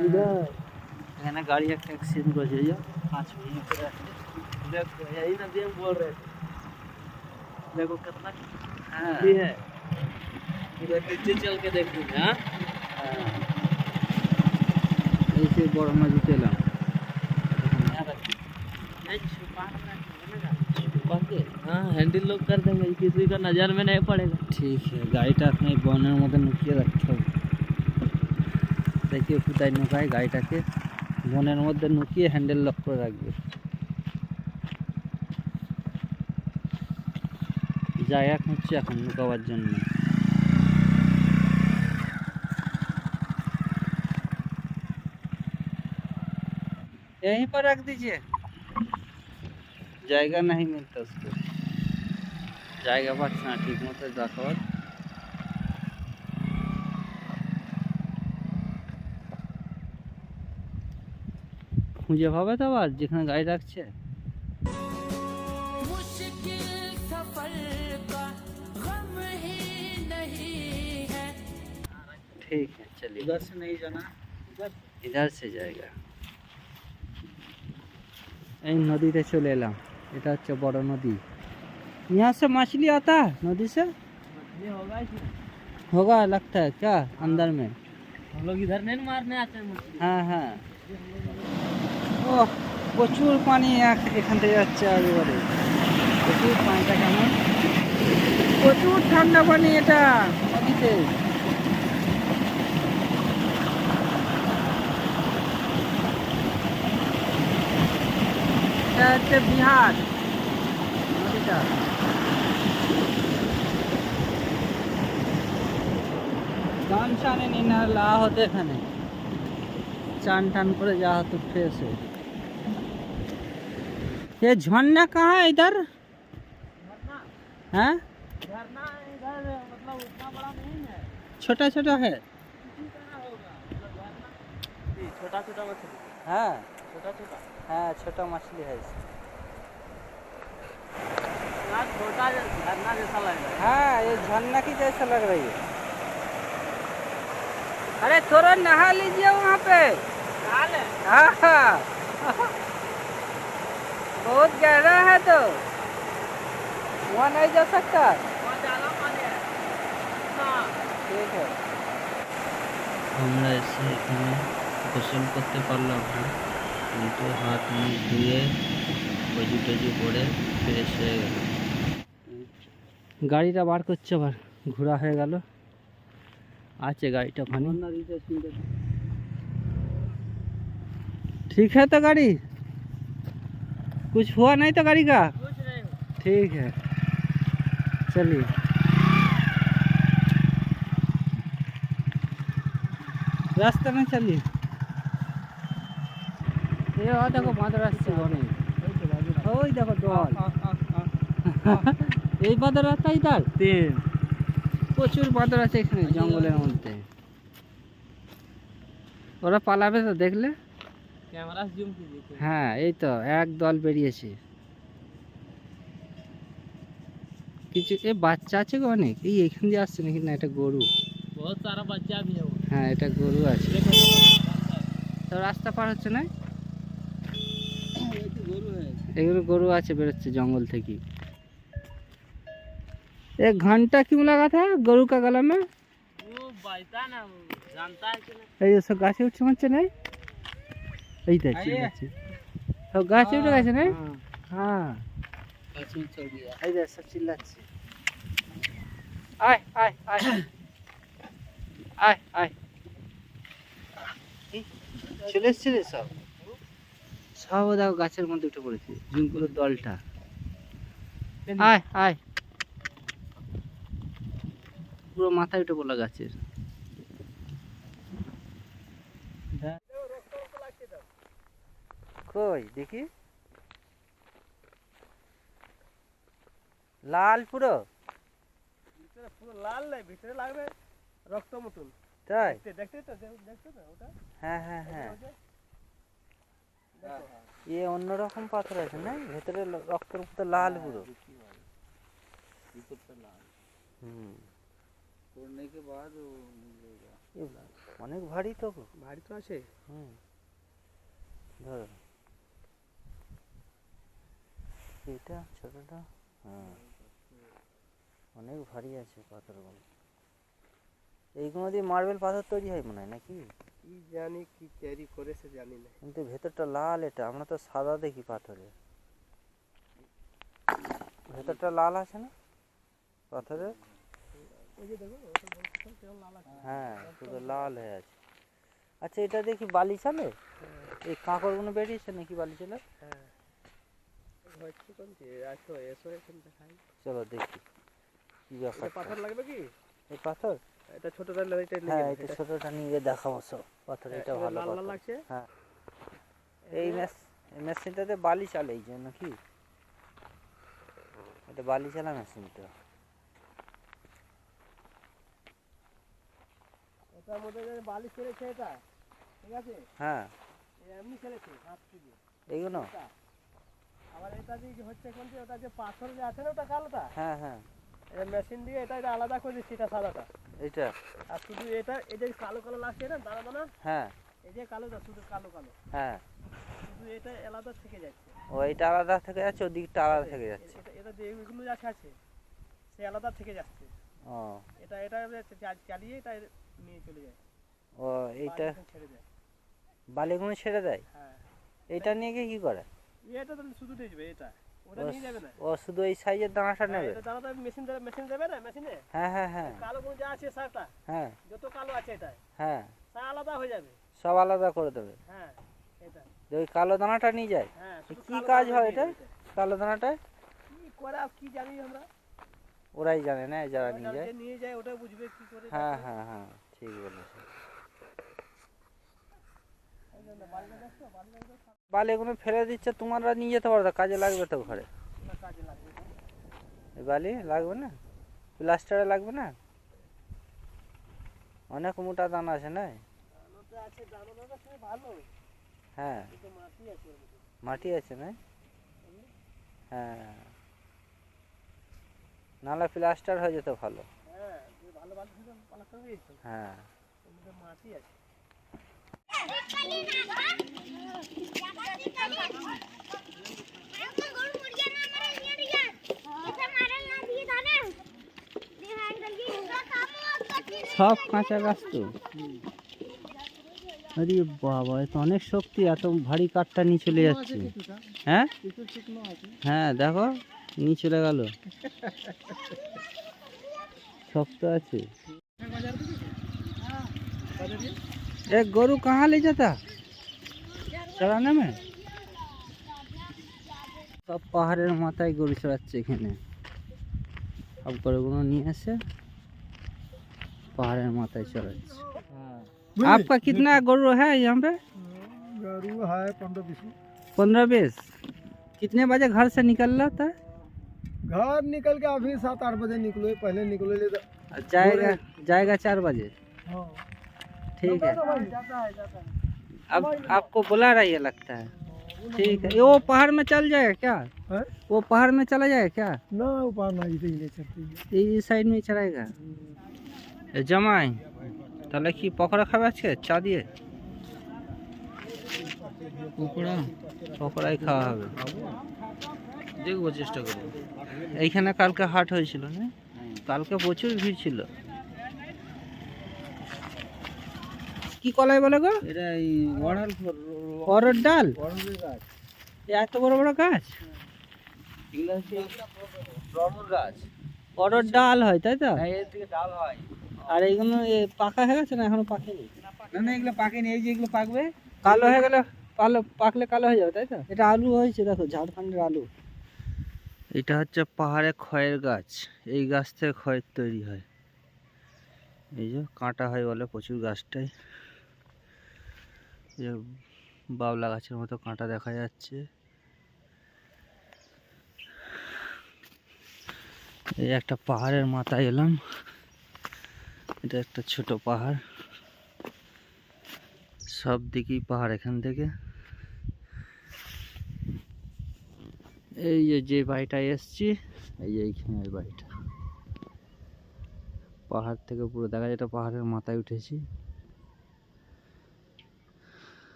इधर এখানে গাড়ি একটা অ্যাক্সিডেন্ট করেছে এই যে 5 मिनट করে আছে देखो यही ना हम बोल रहे थे देखो कितना हाँ ये है इधर नीचे चल के देखूंगे हाँ ऐसे बड़ा मजे चला हाँ हैंडल लोग कर देंगे किसी का नज़र में नहीं पड़ेगा ठीक है गाड़ीটা আপনি বনের মধ্যে লুকিয়ে রাখতে হবে देखिए কোথায় নুকায় গাড়িটাকে বনের মধ্যে লুকিয়ে হ্যান্ডেল লক করে রাখবে জায়গা খুঁজছে এখন লুকাবার জন্য यहीं पर रख दीजिए जाएगा नहीं मिलता उसको जाएगा पाচ্ছে না ঠিক মতো রাখার খুঁজে পাবে তো আবার যেখানে গাড়ি রাখছে ठीक है चलिए इधर से नहीं जाना इधर से जाएगा এই নদীতে চলে এলাম এটা হচ্ছে বড় নদী यहाँ से मछली आता है नदी से होगा लगता है क्या अंदर में हम लोग इधर नहीं मारने आते हैं मछली हाँ हाँ ओ প্রচুর পানি এখান থেকে যাচ্ছে একেবারে প্রচুর পানিটা কেমন প্রচুর ঠান্ডা পানি এটা নদীতে এটা হচ্ছে বিহার নদীটা গান শানে নি না লা হতে এখানে চান টাन করে जा तो फ्रेश है ये झरना कहाँ है इधर हैं झरना इधर मतलब उतना बड़ा नहीं है छोटा छोटा है छोटा छोटा मछली हाँ छोटा छोटा हाँ छोटा मछली है छोटा झरना जैसा लग रहा है हाँ ये झरना की जैसा लग रही है अरे थोड़ा नहा लीजिए वहाँ पे हाँ बहुत गहरा है तो वहाँ नहीं जा सकता ठीक है আমরা এসে এখানে গোসল করতে পারলাম না কিন্তু হাত মুখ ধুয়ে কজি টজি পরে ফ্রেশ হয়ে গেল গাড়িটা বার করছে আবার ঘোরা হয়ে গেল আছে गाड़ीটা পানি ठीक है तो गाड़ी कुछ हुआ नहीं तो गाड़ी का कुछ नहीं ठीक है चलिए रास्ते में चलिए ये देखो बादल আসছে অনেক ওই দেখো দল এই বাদল রাস্তা ইধার তিন প্রচুর বাদল আছে এখানে জঙ্গলের মধ্যে ওরা পালাবে তো দেখলে ক্যামেরা জুম कीजिए হ্যাঁ এই তো এক দল বেরিয়েছে কিছু এ বাচ্চা আছে গো অনেক এই এখান দিয়ে আসছে নাকি না এটা গরু बहुत सारा बच्चा भी है হ্যাঁ এটা গরু আছে তো রাস্তা পার হচ্ছে না এগুলো গরু আছে বেরোচ্ছে জঙ্গল থেকে एक घंटा क्यों लगा था गरु का गला में वो बैठा ना जानता है कि नहीं ये सब गाछे उठ मचे नहीं এই দেখছি সব গাছে উঠে গেছে না হ্যাঁ গাছে উঠে গিয়া এই দেখ সব চিল্লাচ্ছে আয় আয় আয় আয় আয় চলে এসছে সব সব দেখো গাছের মধ্যে উঠে পড়েছে জুমকুলোর দলটা আয় আয় পুরো মাথায় উঠে পড়লো গাছের কই দেখি লাল পুরো ভিতরে পুরো লাল নাই ভিতরে লাগবে রক্ত মতন তাই দেখতে তো ওটা হ্যাঁ হ্যাঁ হ্যাঁ ये অন্যরকম পাথর আছে না ভিতরে রক্তের মতো লাল পুরো ভিতরটা লাল तोड़ने के बाद वो मिलेगा অনেক ভারী তো। ভারী তো আছে। হুম, ধরো এটা ছোটটা। হ্যাঁ, অনেক ভারী আছে পাথরগুলো। এইগুলো দিয়ে মার্বেল পাথর তৈরি হয় মনে হয় নাকি? কি জানি কি তৈরি করেছে জানি না। কিন্তু ভেতরটা লাল, এটা আমরা তো সাদা দেখি পাথরে, ভেতরটা লাল আছে না পাথরের? ওই যে দেখো কেমন লাল আছে। হ্যাঁ, শুধু লাল হয়ে আছে। আচ্ছা, এটা দেখি বালি চালে? এই কাঁকড়গুলো বেরিয়েছে নাকি বালি চালে? হ্যাঁ, হচ্ছে কোনটি? আসো এসো এখন দেখাই। চলো দেখি কি ব্যাপার। পাথর লাগবে কি? এই পাথর? এটা ছোটটা এটা নিয়ে হ্যাঁ, যাও, এটা এটা ছোটটা নিয়ে দেখাবো। সব পাথর এটা ভালো লাল লাল পাথর। লাগছে। হ্যাঁ, এই মেশিনটাতে বালি চালে এই জন্য কি? এটা বালি চালা মেশিনটা। এটার মধ্যে যে বালি ছেড়েছে এটা, ঠিক আছে? হ্যাঁ, এমনি ছেড়েছে হাত থেকে এইগুলো। আবার এটা যে হচ্ছে কোনটি, ওটা যে পাথর যে আছে না ওটা কালোটা, হ্যাঁ হ্যাঁ, এটা মেশিন দিয়ে এটা আলাদা করে দিচ্ছি, এটা সাদাটা। এইটা? আর শুধু এটা এই যে কালো কালো লাগছে না দানা দানা, হ্যাঁ, এই যে কালোটা শুধু কালো কালো, হ্যাঁ, শুধু এটা আলাদা থেকে যাচ্ছে। ও এইটা আলাদা থেকে যাচ্ছে, ওদিকটা আলাদা থেকে যাচ্ছে। এটা যে এগুলো যাচ্ছে আছে সে আলাদা থেকে যাচ্ছে। ও, এটা এটা চালিয়ে এটা নিয়ে চলে যায়। ও এইটা ছেড়ে দেয়, বালিগুলো ছেড়ে দেয়। হ্যাঁ। এইটা নিয়ে গিয়ে কি করে? এটা তো শুধু দিয়ে যাবে, এটা ওটা নিয়ে যাবে না। ও শুধু এই সাইজের দানাটা নেবে? এটা দানাটা মেশিন দেবে না, মেশিনে। হ্যাঁ হ্যাঁ হ্যাঁ, কালো গুলো যা আছে সারটা, হ্যাঁ যত কালো আছে এটা হ্যাঁ, সব আলাদা হয়ে যাবে। সব আলাদা করে দেবে। হ্যাঁ, এটা ওই কালো দানাটা নিয়ে যায়। হ্যাঁ, কি কাজ হয় এটা কালো দানাটায়? কি করে আর কি জানি আমরা, ওরাই জানে না যারা নিয়ে যায়। যে নিয়ে যায় ওটা বুঝবে কি করে। হ্যাঁ হ্যাঁ হ্যাঁ, ঠিক বলেছো। বালিগুলো ফেলে দিচ্ছে, তোমরা নিয়ে যেতে পারো, কাজে লাগবে তো ঘরে। কাজে লাগবে, এই বালি লাগবে না, প্লাস্টারে লাগবে না? অনেক মোটা দানা আছে না? আছে দানাটা সে ভালো। হ্যাঁ, কিন্তু মাটি আছে ওর মধ্যে। মাটি আছে না? হ্যাঁ, নাহলে প্লাস্টার হয়ে যেত ভালো। হ্যাঁ, ভালো ভালো প্লাস্টার হয়ে যেত। হ্যাঁ, ওর মধ্যে মাটি আছে। সব কাঁচা গাছ তো। আরে বাবা, এ তো অনেক শক্তি, এত ভারী কাঠটা নিয়ে চলে যাচ্ছে। হ্যাঁ হ্যাঁ, দেখো নিয়ে চলে গেল, শক্ত আছে। एक गोरू कहाँ ले जाता चराने में? সব পাহাড়ের মাথায় গরু চড়াচ্ছে এখানে। সব গরুগুলো নিয়ে এসে पहाड़ माता चढ़ाচ্ছে। आपका कितना गरु है यहाँ पे? गरु है 15-20। 15-20। कितने बजे घर से निकल रहा था? घर निकल के अभी 7-8 बजे निकलो, पहले निकलो ले जाएगा 4 बजे। हाँ, ठीक है, जाता है। अब आपको बुला रही है लगता है। ठीक है, ये वो पहाड़ में चल जाएगा क्या? है? वो पहाड़ में चला जाएगा क्या? ना ऊपर ना इधर ही चलती है, ये साइड में चढ़ाएगा। জামাই তাহলে কি পকোড়া খাবে আজকে চা দিয়ে? পকোড়াই খাওয়া হবে, দেখবো, চেষ্টা করবো। এইখানে কালকে হাট হয়েছিল না? কালকে প্রচুর ভিড় ছিল। কি কলাই বলে গো? এটা এই অরহর ডাল। গাছ, এত বড় বড় গাছ, এগুলো হচ্ছে রবর গাছ। অরহর ডাল হয় তাই তো? হ্যাঁ, এর থেকে ডাল হয়। আর এইগুলো পাকা হয়ে গেছে না এখনো পাকেনি? না এগুলো পাকেনি, এই যে এগুলো পাকবে। কালো হয়ে গেলে পাকলে কালো হয়ে যাবে তাই তো? এটা আলু হয়েছে, দেখো ঝাড়খণ্ডের আলু। এটা হচ্ছে পাহাড়ে খয়ের গাছ, এই গাছ থেকে খয়ের তৈরি হয়। এই যে কাঁটা হয় বলে প্রচুর গাছটাই, এই যে বাবলা গাছের মতো কাঁটা দেখা যাচ্ছে। এই একটা পাহাড়ের মাথায় এলাম, এটা একটা ছোট পাহাড়, সব দিকেই পাহাড় এখান থেকে। এই যে বাড়িটায় এসছি, এই যে এইখানের বাড়িটা, পাহাড় থেকে পুরো দেখা যায়, এটা পাহাড়ের মাথায় উঠেছি।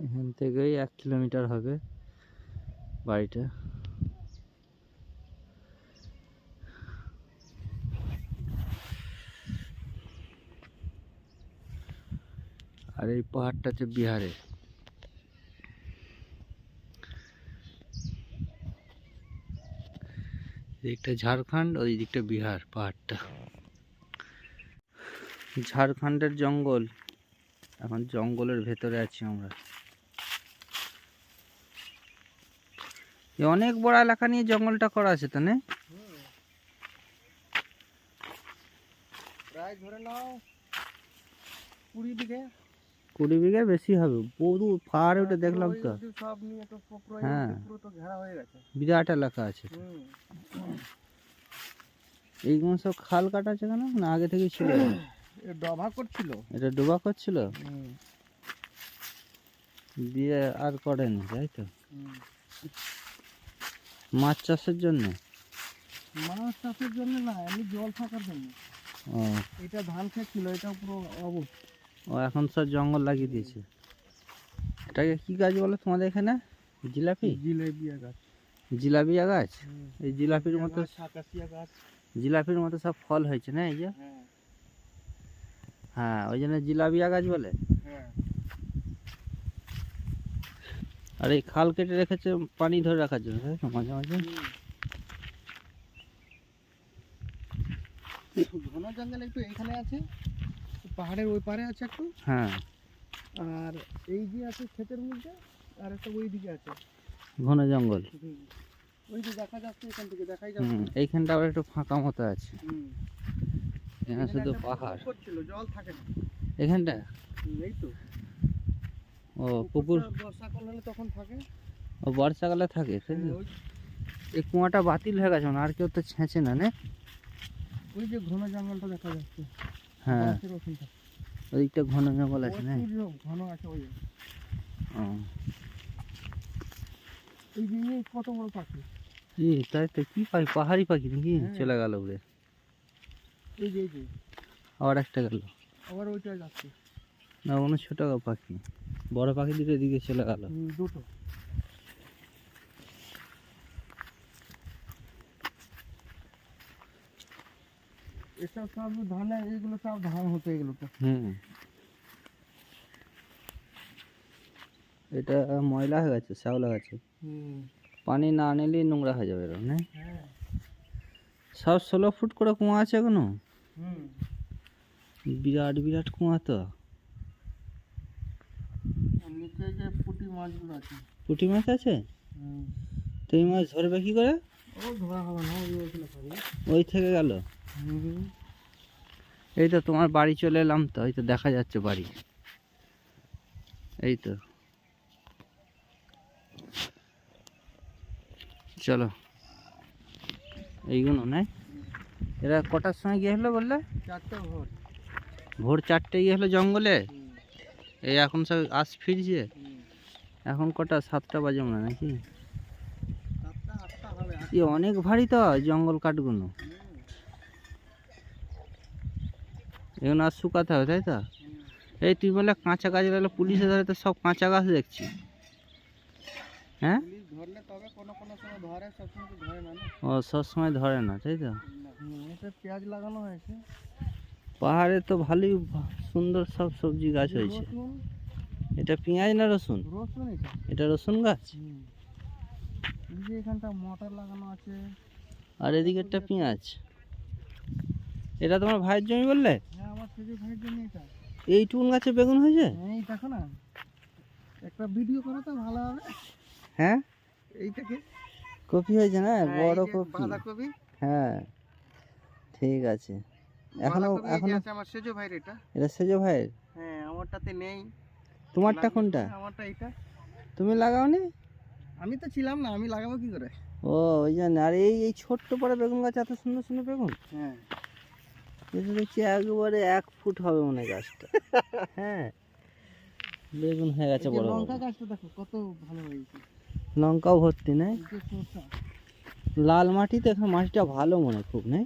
এখান থেকেই 1 কিলোমিটার হবে বাড়িটা। আর এই পাহাড়টা হচ্ছে বিহারে। এদিকটা ঝাড়খণ্ড, ওই দিকটা বিহার পাহাড়টা। ঝাড়খণ্ডের জঙ্গল, এখন জঙ্গলের ভেতরে আছি আমরা। অনেক বড় এলাকা নিয়ে জঙ্গলটা করা আছে তো না? প্রায় ধরে নাও 20 বিঘে। 20 বিঘা বেশি হবে, পুরো পাহাড়ে উঠে দেখলাম তো। সব নিয়ে তো পুরো হ্যাঁ, পুরো তো ঘেরা হয়ে গেছে। বিরাট এলাকা আছে। এইগুলো সব খাল কাটা আছে কেন, না আগে থেকেই ছিল? ডবা করছিল, এটা ডোবা করছিল দিয়ে আর করেনি, তাই তো? মাছ চাষের জন্য? মাছ চাষের জন্য না, এমনি জল থাকার জন্য। ও, এটা ধান ক্ষেত ছিল, এটা পুরো অবস্থা। ও এখন সব জঙ্গল লাগিয়ে দিয়েছে। এটাকে কি গাছ বলে তোমাদের এখানে? জিলাপি? জিলেবিয়া গাছ। জিলাপিয়া গাছ? এই জিলাপির মতো, আকাশিয়া গাছ। জিলাপির মতো সব ফল হয়েছে না এই যে? হ্যাঁ, ওই জন্য জিলাপিয়া গাছ বলে। আর এই খাল কেটে রেখেছে পানি ধরে রাখার জন্য, তাই তো? মাঝে মাঝে ঘন জঙ্গল একটু এখানে আছে, পাহাড়ের ওই পারে আছে একটু। হ্যাঁ, আর এই যে আছে ক্ষেতের মধ্যে, আর একটা ওই দিকে আছে ঘন জঙ্গল। ওই যে দেখা যাচ্ছে, এখান থেকে দেখাই যাচ্ছে। এইখানটা আবার একটু ফাঁকা মতো আছে, এখানে শুধু পাহাড়। ছিল, জল থাকে না এখানটা। এই তো। ও পুকুর বর্ষাকাল হলে তখন থাকে। ও বর্ষাকালে থাকে, তাই তো? এই কুয়াটা বাতিল হয়ে গেছে না, আর কেউ তো ছেঁচে না না? ওই যে ঘন জঙ্গলটা দেখা যাচ্ছে। হ্যাঁ, ওইদিকটা ঘন জঙ্গল আছে না? ঘন আছে ওই। ও, এই যে কত বড় পাখি! তাই তো, কি পাখি? পাহাড়ি পাখি নাকি? চলে গেল উড়ে। এই যে আবার একটা গেল, আবার ওইটা যাচ্ছে। না, কোনো ছোট পাখি, বড় পাখি দুটো দিকে চলে গেল। দুটো। এসব সব ধানের, এগুলো সব ধান হতে, এগুলো তো। এটা ময়লা হয়ে গেছে, শ্যাওলা গেছে। পানি না আনলেই নোংরা হয়ে যাবে এরকম না? সব 16 ফুট করে কুয়া আছে এখনো। বিরাট বিরাট কুয়া তো। নিচে যে পুঁটি মাছগুলো আছে। পুঁটি মাছ আছে? তো এই মাছ ধরবে কি করে? ও ধরা হবে না, ওই থেকে গেল। এই তো তোমার বাড়ি চলে এলাম তো, এই তো দেখা যাচ্ছে বাড়ি, এই তো। চলো, এইগুলো নাই। এরা কটার সময় গিয়ে হলো বললে? 4টে ভোর। ভোর 4টে গিয়ে হলো জঙ্গলে। এই এখন সব আস ফিরছে। এখন কটা? 7টা বাজে মনে হয় নাকি? 7টা 8টা হবে। অনেক ভারী তো জঙ্গল কাঠগুলো। এগুলো আর শুকাতে হবে, তাই তো? এই তুই বলে কাঁচা গাছ গেলে পুলিশে ধরে, তো সব কাঁচা গাছ দেখছি। হ্যাঁ, ধরলে তবে কোনো কোনো সময় ধরে, সব সময় তো ধরে না। ও সব সময় ধরে না, তাই তো? এটা পেঁয়াজ লাগানো হয়েছে পাহাড়ে তো ভালোই সুন্দর সব সবজি গাছ হয়েছে। এটা পেঁয়াজ না রসুন? রসুন। এটা রসুন গাছ। এই যে এখানটা মটর লাগানো আছে, আর এদিকে একটা পেঁয়াজ। এটা তোমার ভাইয়ের জমি বললে? হ্যাঁ, আমার ছেলে ভাইয়ের জন্য। এটা এইটুকুন গাছে বেগুন হয়েছে? এই দেখো না, একটা ভিডিও করো তো ভালো হবে। হ্যাঁ, এইটাকে কপি হয়েছে না? বড় কপি। বাঁধাকপি। হ্যাঁ, ঠিক আছে। এখনো আমার সেজো ভাইয়ের এটা। এটা সেজো ভাইয়ের? হ্যাঁ, আমারটাতে নেই। তোমারটা কোনটা? আমারটা এটা। তুমি লাগাওনি? আমি তো ছিলাম না, আমি লাগাবো কি করে? ও, ওই জন্য। আর এই ছোট্ট পরে বেগুন গাছ, এত সুন্দর সুন্দর বেগুন। হ্যাঁ, এটা দেখছি একবারে 1 ফুট হবে মনে হয় গাছটা। হ্যাঁ, বেগুন হয়ে গেছে বড়। লঙ্কা গাছটা দেখো কত ভালো হয়েছে। লঙ্কাও ভর্তি নেই? লাল মাটি তো, এখন মাটিটা ভালো মনে খুব নেই?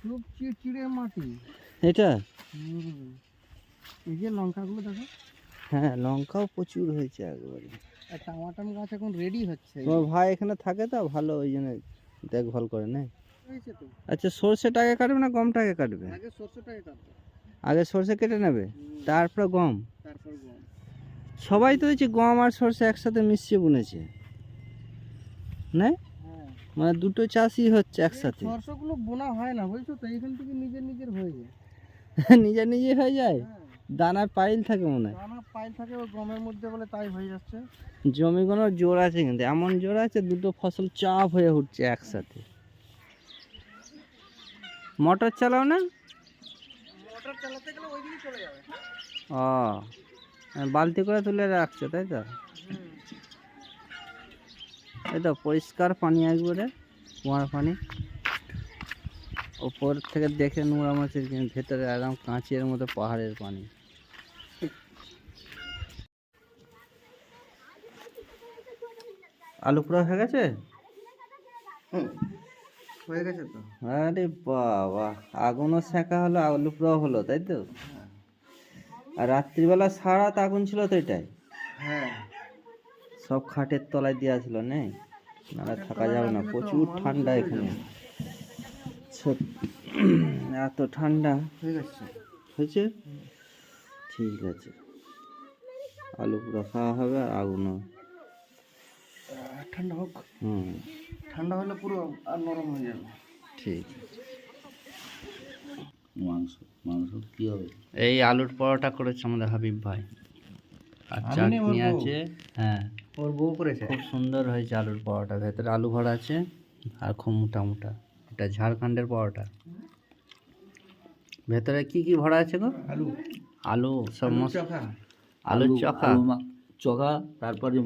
খুব চিড়চিড়ে মাটি এটা। এই যে লঙ্কাগুলো দেখো। হ্যাঁ লঙ্কাও প্রচুর হয়েছে একবারে। আর টমাটম গাছ এখন রেডি হচ্ছে। তোমার ভাই এখানে থাকে তো ভালো, ওই জন্য দেখভাল করে না। হয়েছে তো। আচ্ছা সর্ষেটা আগে কাটবে না গমটা আগে কাটবে? আগে সরষেটাই কাটবে, আগে সর্ষে কেটে নেবে, তারপর গম। তারপর গম। সবাই তো হচ্ছে গম আর সর্ষে একসাথে মিশিয়ে বুনেছে না, হ্যাঁ মানে দুটো চাষই হচ্ছে একসাথে। সরষেগুলো বোনা হয় না বুঝছো তো, এখান থেকে নিজের নিজের হয়ে যায়। নিজে নিজে হয়ে যায়, হ্যাঁ দানার পাইল থাকে মনে হয়। দানা পাইল থাকে ওই গমের মধ্যে বলে তাই হয়ে যাচ্ছে। জমিগুলো জোর আছে, কিন্তু এমন জোর আছে দুটো ফসল চাপ হয়ে উঠছে একসাথে। মোটর চালাও না? মোটর চালাতে গেলে ওইদিকে চলে যাবে। ও বালতি করে তুলে রাখছো তাই তো? এই তো পরিষ্কার পানি একবারে, কুয়ার পানি। ওপর থেকে দেখে নোংরা মাছের, কিন্তু ভেতরে একদম কাঁচের মতো পাহাড়ের পানি। আলু পুরা হয়ে গেছে? হয়ে গেছে তো। আরে বাবা, আগুনও সেঁকা হলো, আলু পুরাও হলো তাই তো? আর রাত্রিবেলা সারা রাত আগুন ছিল তো এটাই? হ্যাঁ সব খাটের তলায় দেওয়া ছিল, নেই নাহলে থাকা যাবে না, প্রচুর ঠান্ডা এখানে। এত ঠান্ডা হয়ে গেছে। হয়েছে, ঠিক আছে। আলু পুরো খাওয়া হবে আর আগুনও। ঠান্ডা হোক, হুম ঠান্ডা হলে পুরো আর নরম হয়ে যাবে। ঠিক আছে। মাংস মাংস কি হবে? এই আলুর পরোটা করেছে আমাদের হাবিব ভাই, আর চাটনি আছে। হ্যাঁ ওর বউ করেছে। খুব সুন্দর হয়েছে আলুর পরোটা, ভেতরে আলু ভরা আছে আর খুব মোটা মোটা। এটা ঝাড়খণ্ডের পরোটা। ভেতরে কি কি ভরা আছে গো? আলু, আলু সব আলুর চখা, চখা, তারপরে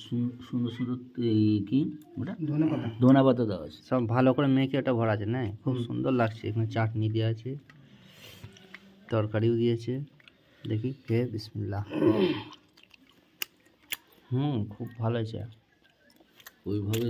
সুন্দর সুন্দর এই কি ওটা ধনেপাতা। ধনা পাতা দেওয়া আছে। সব ভালো করে মেখে ওটা ভরা আছে না, খুব সুন্দর লাগছে। এখানে চাটনি দেওয়া আছে, তরকারিও দিয়েছে। দেখি খেয়ে বিসমিল্লাহ। খুব ভালো হয়েছে। ওইভাবে